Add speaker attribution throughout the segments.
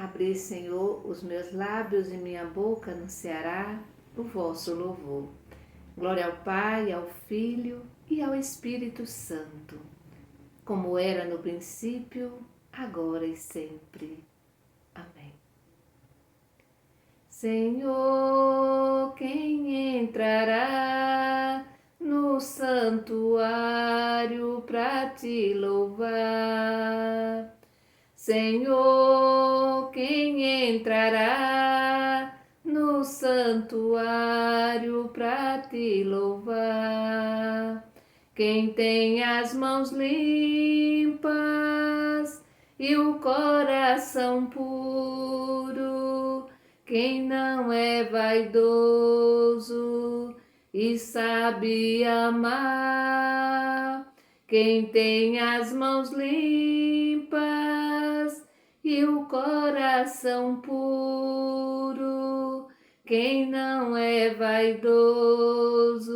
Speaker 1: Abri, Senhor, os meus lábios e minha boca anunciará o vosso louvor. Glória ao Pai, ao Filho e ao Espírito Santo, como era no princípio, agora e sempre. Amém. Senhor, quem entrará no santuário para te louvar? Senhor, quem entrará no santuário para te louvar? Quem tem as mãos limpas e o coração puro, quem não é vaidoso e sabe amar, quem tem as mãos limpas e o coração puro, quem não é vaidoso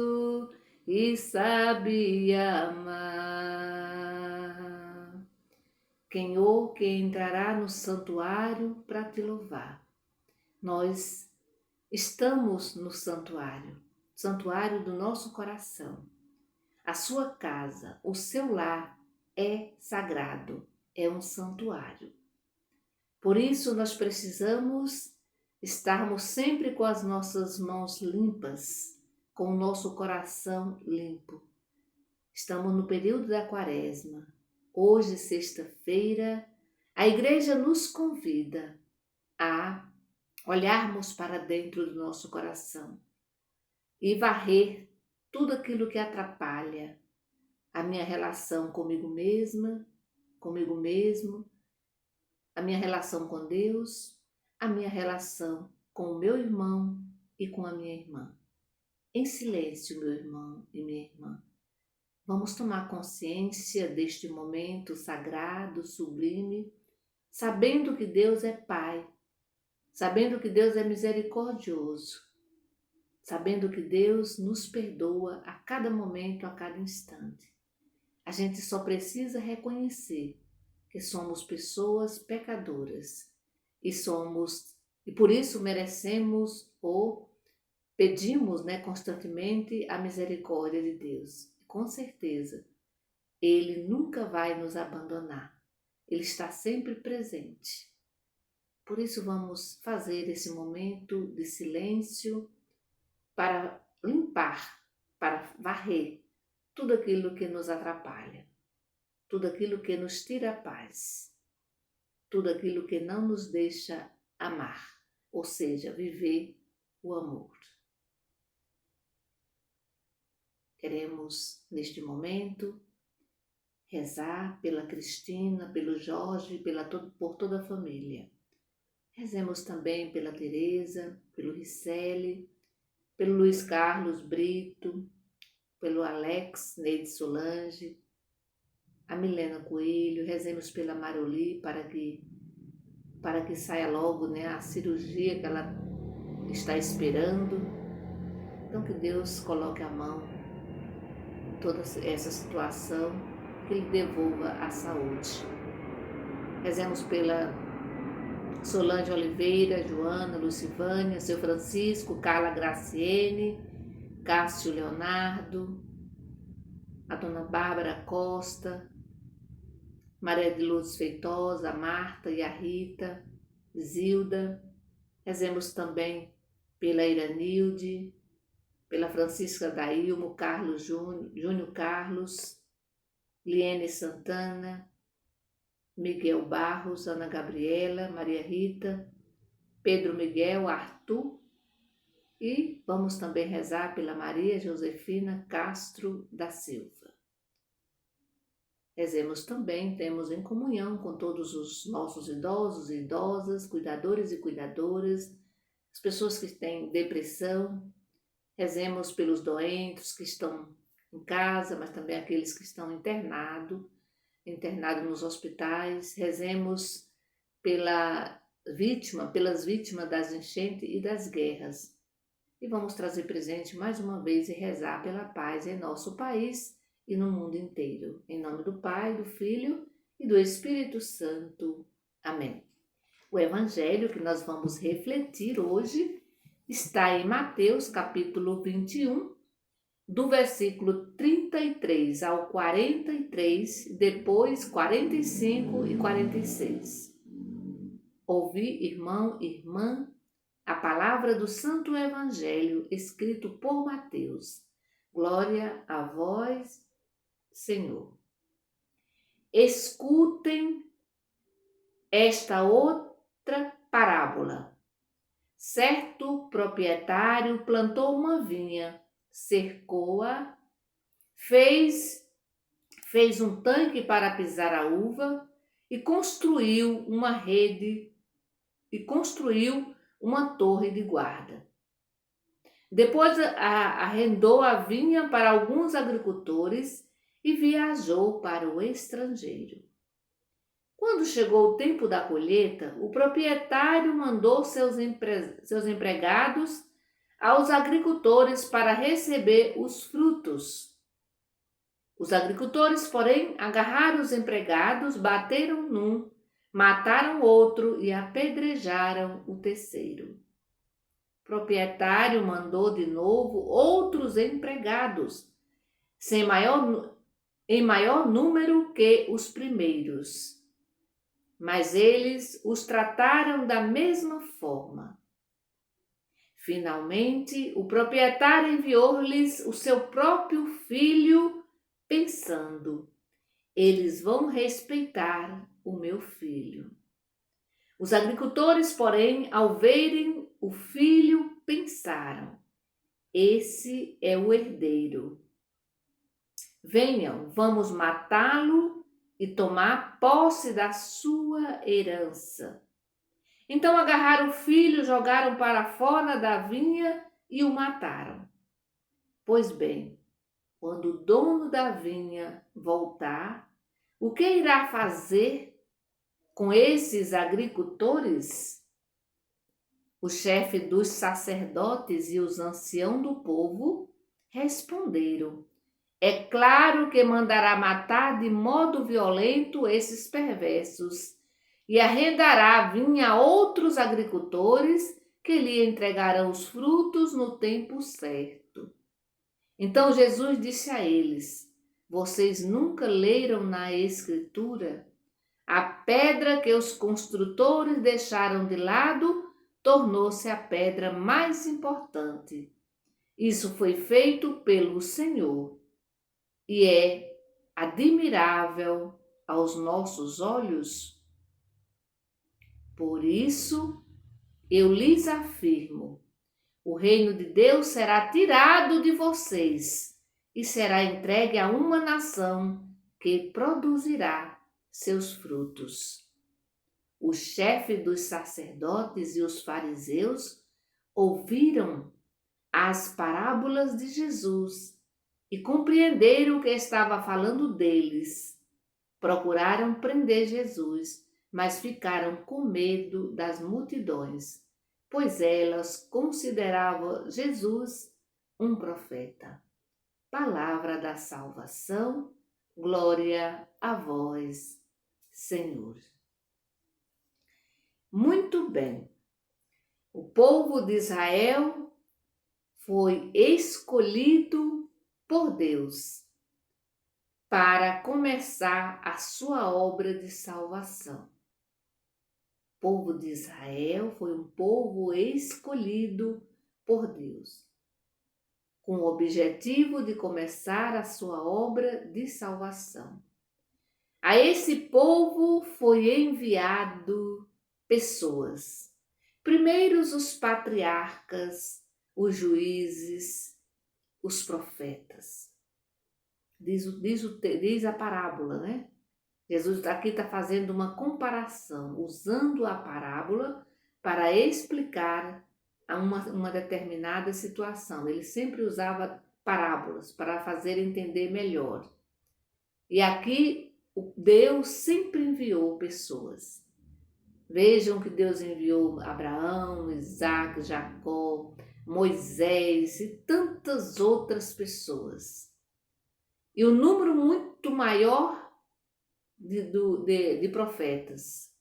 Speaker 1: e sabe amar. Quem entrará no santuário para te louvar? Nós estamos no santuário do nosso coração. A sua casa, o seu lar é sagrado, é um santuário. Por isso nós precisamos estarmos sempre com as nossas mãos limpas, com o nosso coração limpo. Estamos no período da Quaresma. Hoje, sexta-feira, a igreja nos convida a olharmos para dentro do nosso coração e varrer tudo aquilo que atrapalha a minha relação comigo mesma, comigo mesmo, a minha relação com Deus, a minha relação com o meu irmão e com a minha irmã. Em silêncio, meu irmão e minha irmã, vamos tomar consciência deste momento sagrado, sublime, sabendo que Deus é Pai, sabendo que Deus é misericordioso, sabendo que Deus nos perdoa a cada momento, a cada instante. A gente só precisa reconhecer que somos pessoas pecadoras e por isso merecemos ou pedimos, constantemente a misericórdia de Deus. Com certeza, Ele nunca vai nos abandonar. Ele está sempre presente. Por isso vamos fazer esse momento de silêncio para limpar, para varrer tudo aquilo que nos atrapalha, tudo aquilo que nos tira a paz, tudo aquilo que não nos deixa amar, ou seja, viver o amor. Queremos, neste momento, rezar pela Cristina, pelo Jorge, por toda a família. Rezemos também pela Tereza, pelo Ricelli, pelo Luiz Carlos Brito, pelo Alex Neide Solange, a Milena Coelho. Rezemos pela Maroli para que saia logo a cirurgia que ela está esperando. Então que Deus coloque a mão em toda essa situação, que Ele devolva a saúde. Rezemos pela Solange Oliveira, Joana, Lucivânia, seu Francisco, Carla Graciene, Cássio Leonardo, a dona Bárbara Costa, Maria de Lourdes Feitosa, a Marta e a Rita, Zilda. Rezemos também pela Iranilde, pela Francisca Dailmo, Carlos Júnior Carlos, Liene Santana, Miguel Barros, Ana Gabriela, Maria Rita, Pedro Miguel, Arthur, e vamos também rezar pela Maria Josefina Castro da Silva. Rezemos também, temos em comunhão com todos os nossos idosos e idosas, cuidadores e cuidadoras, as pessoas que têm depressão. Rezemos pelos doentes que estão em casa, mas também aqueles que estão internados nos hospitais. Rezemos pelas vítimas das enchentes e das guerras. E vamos trazer presente mais uma vez e rezar pela paz em nosso país e no mundo inteiro. Em nome do Pai, do Filho e do Espírito Santo. Amém. O evangelho que nós vamos refletir hoje está em Mateus capítulo 21, do versículo 33 ao 43, depois 45 e 46. Ouvi, irmão e irmã, a palavra do Santo Evangelho escrito por Mateus. Glória a vós, Senhor. Escutem esta outra parábola. Certo proprietário plantou uma vinha, cercou-a, fez um tanque para pisar a uva e construiu uma rede e construiu uma torre de guarda. Depois arrendou a vinha para alguns agricultores e viajou para o estrangeiro. Quando chegou o tempo da colheita, o proprietário mandou seus empregados aos agricultores para receber os frutos. Os agricultores, porém, agarraram os empregados, bateram num, mataram outro e apedrejaram o terceiro. O proprietário mandou de novo outros empregados, em maior número que os primeiros. Mas eles os trataram da mesma forma. Finalmente, o proprietário enviou-lhes o seu próprio filho, pensando: eles vão respeitar o meu filho. Os agricultores, porém, ao verem o filho, pensaram: esse é o herdeiro. Venham, vamos matá-lo e tomar posse da sua herança. Então agarraram o filho, jogaram para fora da vinha e o mataram. Pois bem, quando o dono da vinha voltar, o que irá fazer com esses agricultores? O chefe dos sacerdotes e os anciãos do povo responderam: é claro que mandará matar de modo violento esses perversos e arrendará a vinha a outros agricultores que lhe entregarão os frutos no tempo certo. Então Jesus disse a eles: vocês nunca leram na Escritura? A pedra que os construtores deixaram de lado tornou-se a pedra mais importante. Isso foi feito pelo Senhor e é admirável aos nossos olhos. Por isso, eu lhes afirmo, o reino de Deus será tirado de vocês e será entregue a uma nação que produzirá seus frutos. O chefe dos sacerdotes e os fariseus ouviram as parábolas de Jesus e compreenderam que estava falando deles. Procuraram prender Jesus, mas ficaram com medo das multidões, pois elas consideravam Jesus um profeta. Palavra da salvação, glória a vós, Senhor. Muito bem, o povo de Israel foi escolhido por Deus para começar a sua obra de salvação. O povo de Israel foi um povo escolhido por Deus, com o objetivo de começar a sua obra de salvação. A esse povo foi enviado pessoas. Primeiro os patriarcas, os juízes, os profetas. Diz a parábola, né? Jesus aqui está fazendo uma comparação, usando a parábola para explicar uma determinada situação. Ele sempre usava parábolas para fazer entender melhor. E aqui Deus sempre enviou pessoas. Vejam que Deus enviou Abraão, Isaac, Jacó, Moisés e tantas outras pessoas. E o número muito maior de profetas.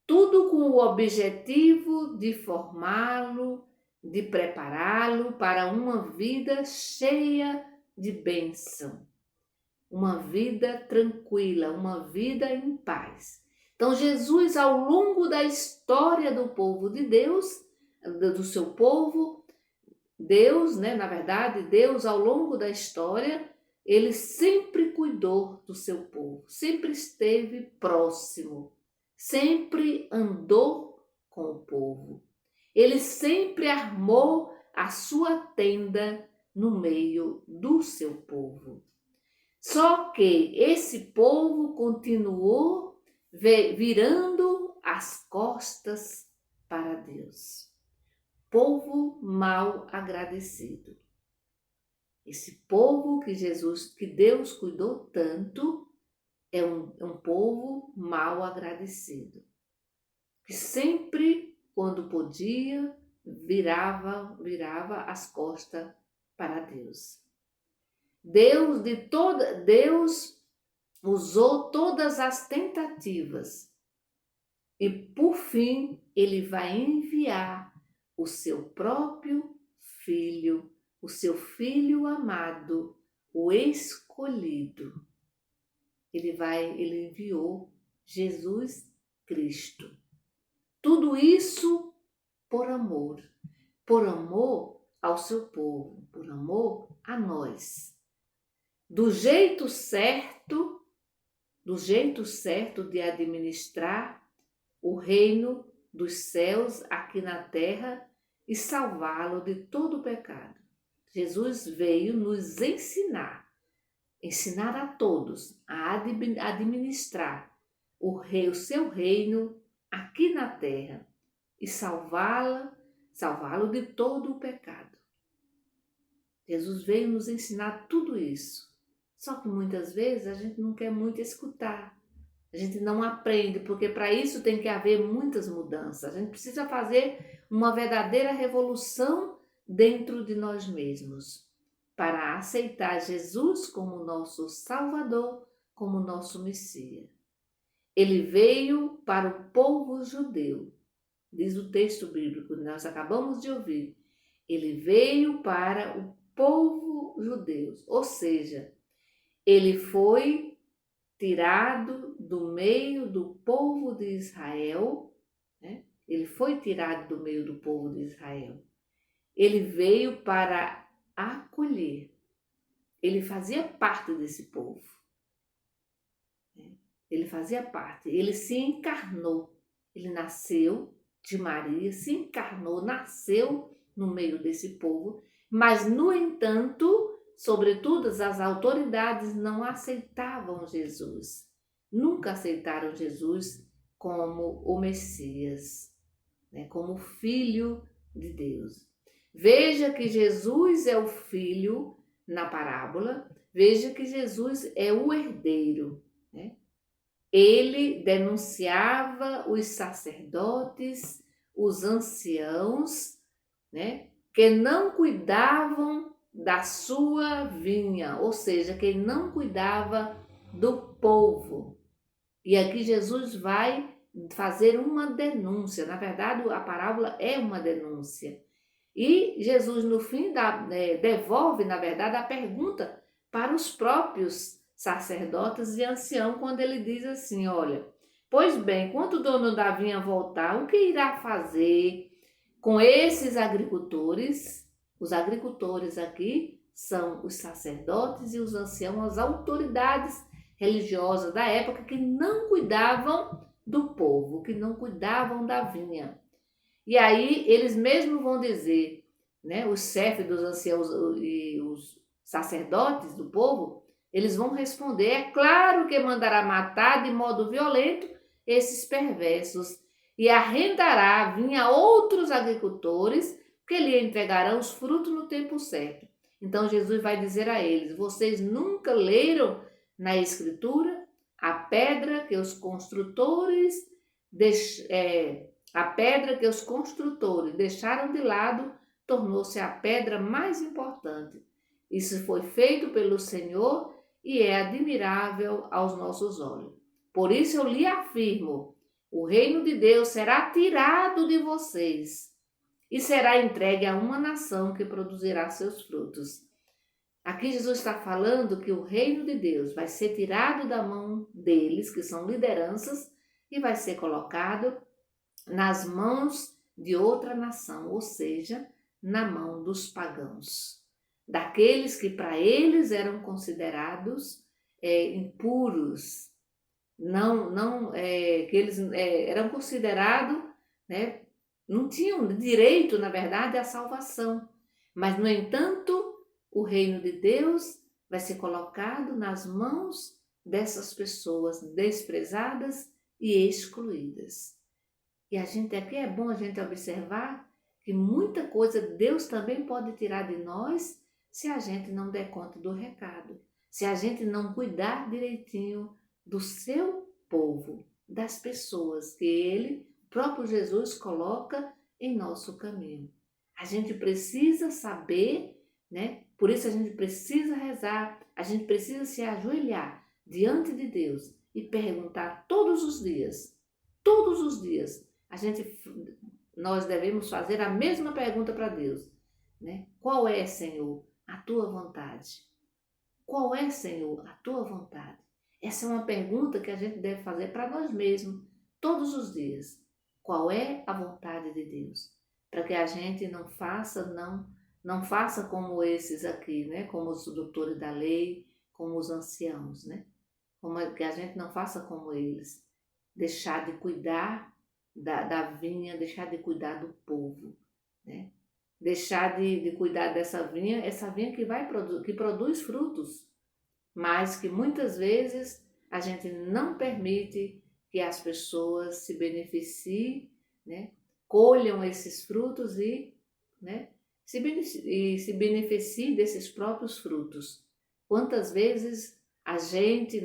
Speaker 1: tudo com o objetivo de formá-lo, de prepará-lo para uma vida cheia de bênção, uma vida tranquila, uma vida em paz. Então, Jesus, ao longo da história do povo de Deus, do seu povo, Deus, na verdade, Deus, ao longo da história, ele sempre cuidou do seu povo, sempre esteve próximo, sempre andou com o povo. Ele sempre armou a sua tenda no meio do seu povo. Só que esse povo continuou virando as costas para Deus. Povo mal agradecido. Esse povo que Deus cuidou tanto, é um povo mal agradecido. Que sempre, quando podia, virava as costas para Deus. Deus usou todas as tentativas e, por fim, ele vai enviar o seu próprio filho, o seu filho amado, o escolhido. Ele enviou Jesus Cristo. Tudo isso por amor ao seu povo, por amor a nós. Do jeito certo de administrar o reino dos céus aqui na terra e salvá-lo de todo o pecado. Jesus veio nos ensinar a todos a administrar o seu reino aqui na terra e salvá-lo de todo o pecado. Jesus veio nos ensinar tudo isso. Só que muitas vezes a gente não quer muito escutar. A gente não aprende, porque para isso tem que haver muitas mudanças. A gente precisa fazer uma verdadeira revolução dentro de nós mesmos, para aceitar Jesus como nosso Salvador, como nosso Messias. Ele veio para o povo judeu, diz o texto bíblico que nós acabamos de ouvir. Ele veio para o povo judeu, ou seja, ele foi tirado do meio do povo de Israel, Ele foi tirado do meio do povo de Israel. Ele veio para acolher. Ele fazia parte desse povo. Ele fazia parte. Ele se encarnou. Ele nasceu de Maria, se encarnou, nasceu no meio desse povo, mas, no entanto, sobretudo, as autoridades não aceitavam Jesus. Nunca aceitaram Jesus como o Messias, como o Filho de Deus. Veja que Jesus é o Filho na parábola, veja que Jesus é o herdeiro. Ele denunciava os sacerdotes, os anciãos, que não cuidavam da sua vinha, ou seja, que não cuidava do povo. E aqui Jesus vai fazer uma denúncia. Na verdade, a parábola é uma denúncia. E Jesus, no fim, devolve, na verdade, a pergunta para os próprios sacerdotes e anciãos, quando ele diz assim: olha, pois bem, quando o dono da vinha voltar, o que irá fazer com esses agricultores? Os agricultores aqui são os sacerdotes e os anciãos, as autoridades religiosas da época que não cuidavam do povo, que não cuidavam da vinha. E aí eles mesmos vão dizer, os chefes dos anciãos e os sacerdotes do povo, eles vão responder: é claro que mandará matar de modo violento esses perversos e arrendará a vinha a outros agricultores que lhe entregarão os frutos no tempo certo. Então Jesus vai dizer a eles: vocês nunca leram na Escritura a pedra que os construtores deixaram de lado, tornou-se a pedra mais importante. Isso foi feito pelo Senhor e é admirável aos nossos olhos. Por isso eu lhe afirmo O reino de Deus será tirado de vocês e será entregue a uma nação que produzirá seus frutos. Aqui Jesus está falando que o reino de Deus vai ser tirado da mão deles, que são lideranças, e vai ser colocado nas mãos de outra nação, ou seja, na mão dos pagãos, daqueles que para eles eram considerados impuros, que eles eram considerados, né, não tinham direito, na verdade, à salvação. Mas, no entanto, o reino de Deus vai ser colocado nas mãos dessas pessoas desprezadas e excluídas. E a gente aqui é bom a gente observar que muita coisa Deus também pode tirar de nós se a gente não der conta do recado, se a gente não cuidar direitinho do seu povo, das pessoas que Ele, o próprio Jesus, coloca em nosso caminho. A gente precisa saber, né? Por isso a gente precisa rezar, a gente precisa se ajoelhar diante de Deus e perguntar todos os dias, nós devemos fazer a mesma pergunta para Deus, né? Qual é, Senhor, a tua vontade? Qual é, Senhor, a tua vontade? Essa é uma pergunta que a gente deve fazer para nós mesmos, todos os dias. Qual é a vontade de Deus? Para que a gente não faça como esses aqui, né? Como os doutores da lei, como os anciãos, né? Que a gente não faça como eles. Deixar de cuidar da vinha, deixar de cuidar do povo, né? Deixar de cuidar dessa vinha, essa vinha que produz frutos, mas que muitas vezes a gente não permite que as pessoas se beneficiem, né? Colham esses frutos né? se beneficiem desses próprios frutos. Quantas vezes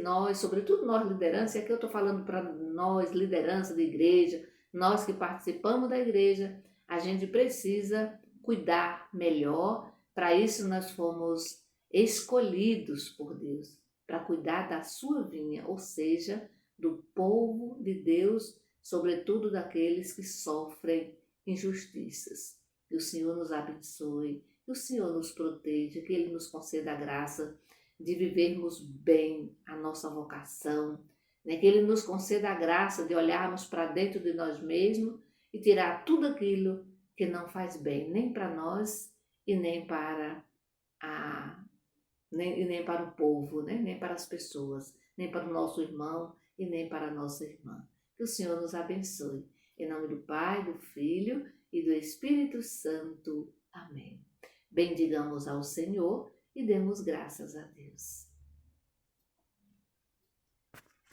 Speaker 1: nós, sobretudo nós liderança, e aqui eu estou falando para nós, liderança de igreja, nós que participamos da igreja, a gente precisa cuidar melhor. Para isso nós fomos escolhidos por Deus, para cuidar da sua vinha, ou seja, do povo de Deus, sobretudo daqueles que sofrem injustiças. Que o Senhor nos abençoe, que o Senhor nos proteja, que Ele nos conceda a graça de vivermos bem a nossa vocação, né? Que Ele nos conceda a graça de olharmos para dentro de nós mesmos e tirar tudo aquilo que não faz bem, nem para nós e nem para nem para o povo, né? Nem para as pessoas, nem para o nosso irmão e nem para a nossa irmã. Que o Senhor nos abençoe. Em nome do Pai, do Filho e do Espírito Santo. Amém. Bendigamos ao Senhor e demos graças a Deus.